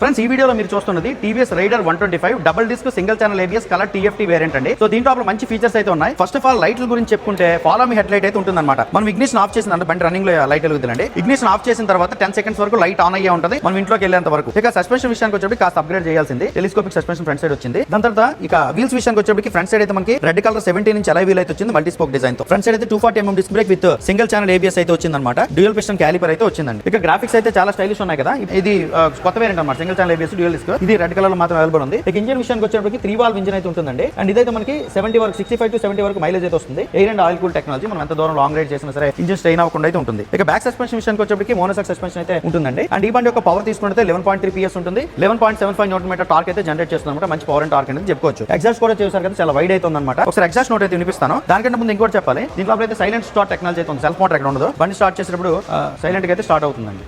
Friends ఈ వీడియోలో మీరు చూస్తున్నది TVS Raider 125 double disc single channel ABS colour TFT variant అండి. సో దీంట్లో మంచి ఫీచర్స్ అయితే ఉన్నాయి. ఫస్ట్ ఆఫ్ ఆల్ లైట్ల గురించి చెప్పుకుంటే ఫాలో మీ హెడ్ లైట్ అయితే ఉంటుందన్నమాట. మనం ఇగ్నిషన్ ఆఫ్ చేసిన బండి రన్నింగ్ లో లైట్ వెలుగుతుందండి. ఇగ్నిషన్ ఆఫ్ చేసిన తర్వాత 10 సెకండ్స్ వరకు లైట్ ఆన్ అయ్యే ఉంటుంది మనం ఇంట్లోకి వెళ్ళేంత వరకు. ఇక సస్పెన్షన్ విషయానికి వచ్చేప్పటికి కాస్త అప్గ్రేడ్ చేయాల్సింది. టెలిస్కోపిక్ సస్పెన్షన్ ఫ్రంట్ సైడ్ వచ్చింది. దాని తర్వాత ఇక వీల్స్ విషయానికి వచ్చేప్పటికి ఫ్రంట్ సైడ్ అయితే మనకి red colour 70 inch alloy wheel అయితే వచ్చింది మల్టీ స్పోక్ డిజైన్ తో. ఫ్రంట్ సైడ్ అయితే 240mm disc brake with single channel ABS అయితే వచ్చిందన్నమాట. డ్యూయల్ పిస్టన్ క్యాలిపర్ అయితే వచ్చిందండి. ఇక గ్రాఫిక్స్ అయితే చాలా స్టైలిష్ ఉన్నాయి కదా. ఇది కొత్త వేరియంట్ అన్నమాట. Single channel ABS dual disc. ఇది రెడ్ కలర్ లో మాత్రం అవైలబుల్ ఉంది. ఇక ఇంజిన్ విషయానికి వచ్చేప్పటికి 3 వాల్వ్ ఇంజిన్ అయితే ఉంటుందండి. అండ్ ఇదైతే మనకి 65 to 70 వరకు మైలేజ్ అయితే వస్తుంది. Air and oil cool technology. మనం ఎంత దూరం లాంగ్ రైడ్ చేసినా సరే ఇంజిన్ స్ట్రెయిన్ అవ్వకుండా అయితే ఉంటుంది. ఇక బ్యాక్ సస్పెన్షన్ విషయానికి వచ్చేప్పటికి మోనోసాక్ సస్పెన్షన్ అయితే ఉంటుందండి. అండ్ ఈ బండి యొక్క పవర్ తీసుకుంటే 11.3 PS ఉంటుంది. 11.75 న్యూటన్ టార్క్ అయితే జనరేట్ చేస్తుంది అనమాట. మంచి పవర్ అండ్ టార్క్ అనేది చెప్పుకోవచ్చు. ఎగ్జాస్ట్ కూడా చేశారు కదా, చాలా వైడ్ అయితే ఉందన్నమాట. ఒకసారి ఎగ్జాస్ట్ నోట్ అయితే వినిపిస్తాను. దానికంటే ముందు ఇంకోటి చెప్పాలి. దీంట్లో అయితే సైలెంట్ స్టార్ట్ టెక్నాలజీ అయితే ఉంది. సెల్ఫ్ మోటార్ ఎక్కడ ఉండదు. బండి స్టార్ట్ చేసేటప్పుడు సైలెంట్ గా అయితే స్టార్ట్ అవుతుందండి.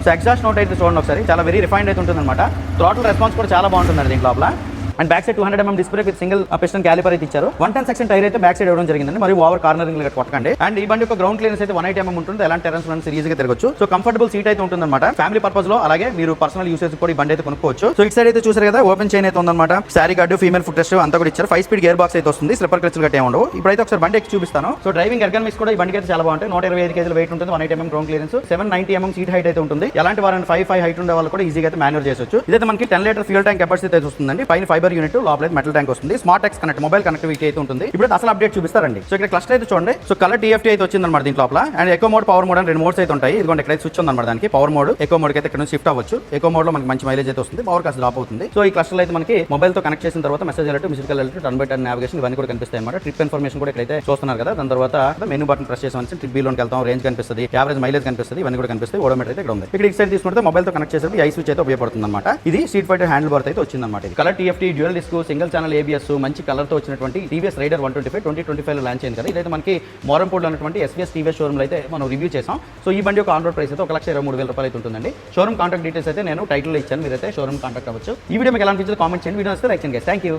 సో ఎగ్జాస్ట్ నోట్ అయితే చూడండి ఒకసారి, చాలా వెరీ రిఫైన్డ్ అయితే ఉంటుంది అనమాట. థ్రాటిల్ రెస్పాన్స్ కూడా చాలా బాగుంటుందండి దీంట్లో లోపల. And back side 200mm disc brake with single piston calliper అయితే ఇచ్చారు. 110 సెక్షన్ టైర్ అయితే బ్యాక్ సైడ్ ఇవ్వడం జరిగిందండి. మరియు ఓవర్ కార్నరింగ్ కొట్టకండి. అండ్ ఈ బండి యొక్క గ్రౌండ్ క్లియరెన్స్ అయితే 180mm ఉంటుంది. ఎలాంటి టెరెన్స్ లో సిరీస్ గా తిరగచ్చు. సో కంఫర్టబుల్ సీట్ అయితే ఉంటుంది అనమాట. ఫ్యామిలీ పర్పస్ లో అలాగే మీరు పర్సనల్ యూసేజ్ కూడా ఈ బండి అయితే కొనుక్కోవచ్చు. సో ఇటు సైడ్ అయితే చూసారు కదా, ఓపెన్ చైన్ అయితే ఉందన్నమాట. Sari guard, female foot rest అంతా కూడా ఇచ్చారు. 5 స్పీడ్ గేర్ బాక్స్ అయితే వస్తుంది. స్లిప్పర్ క్లచ్ గట్టే ఉండవు. ఇప్పుడైతే ఒకసారి బండి ఎక్కి చూపిస్తాను. సో డ్రైవింగ్ ఎర్గనమిక్స్ కూడా ఈ బండికి అయితే చాలా బాగుంటాయి. 125 kg వెయిట్ ఉంటుంది. 180mm ground clearance, 790mm seat height అయితే ఉంటుంది. ఎలాంటి వారంటీ 5'5" హైట్ ఉండే వాళ్ళు కూడా ఈజీగా అయితే మాన్యువల్ చేయొచ్చు. ఇదైతే మనకి 10 లీటర్ ఫ్యూల్ ట్యాంక్ కెపాసిటీ అయితే వస్తుందండి. పైన ఫైబర్ యూనిట్, లోపల మెటల్ ట్యాంక్ వస్తుంది. Smart X connect mobile connectivity అయితే ఉంటుంది. ఇప్పుడు అసలు అప్డేట్ చూపిస్తారండి. సో ఇక్కడ క్లస్టర్ అయితే చూడండి. సో కలర్ టీఎఫ్టీ అయితే వచ్చింది అనమాట దీంట్లో లోపల. And echo mode, power mode అని 2 మోడ్స్ అయితే ఉంటాయి. ఇదిగోండి ఇక్కడ స్విచ్ ఉందన్నమాట దానికి. పవర్ మోడ్, ఎకో మోడ్ అయితే ఇక్కడ నుంచి షిఫ్ట్ అవ్వచ్చు. ఎకో మోడ్ లో మనకి మంచి మైలేజ్ అయితే వస్తుంది. పవర్ కాస్త డ్రాప్ అవుతుంది. సో ఈ క్లస్టర్ అయితే మనకి మొబైల్ తో కనెక్ట్ చేసిన తర్వాత message alert, missed alert, turn by turn navigation ఇవన్నీ కూడా కనిపిస్తాయి అనమాట. ట్రిప్ ఇన్ఫర్మేషన్ కూడా ఇక్కడైతే చూస్తున్నారు కదా. దాని తర్వాత మెనూ బటన్ ప్రెస్ చేసి ట్రిప్ బీలోకి వెళ్తాం. రేంజ్ కనిపిస్తుంది, యావరేజ్ మైలేజ్ కనిపిస్తుంది, ఇవన్నీ కూడా కనిపిస్తాయి. ఓడోమీటర్ అయితే ఇక్కడ ఉంది. ఇక్కడ ఈ సైడ్ తీసుకుంటే మొబైల్ తో కనెక్ట్ చేసేది ఐ స్విచ్ అయితే ఉపయోగపడుతుంది అనమాట. ఇది సీట్ ఫైటర్ హ్యాండిల్ బార్ అయితే వచ్చింది అనమాట. Colour TFT dual disc single channel ABS మంచి కలర్ తో వచ్చినటువంటి టీవీఎస్ రైడర్ 125 2025 లో లాంచ్ అయింది కదా. ఇదైతే మనకి మోరంపూడిలో ఉన్నటువంటి ఎస్వీఎస్ టీవీఎస్ షోరూమ్ లో అయితే మనం రివ్యూ చేసాం. సో ఈ బండి యొక్క ఆన్ రోడ్ ప్రైస్ అయితే 1,23,000 రూపాయలు అయితే ఉంటుందండి. షోరూమ్ కాంటాక్ట్ డీటెయిల్స్ అయితే నేను టైటిల్ లో ఇచ్చాను. మీరైతే షోరూమ్ కాంటాక్ట్ అవ్వచ్చు. ఈ వీడియో మీకు ఎలా అనిపించింది కామెంట్ చేయండి. వీడియో వస్తే లైక్ చేయండి. Thank you.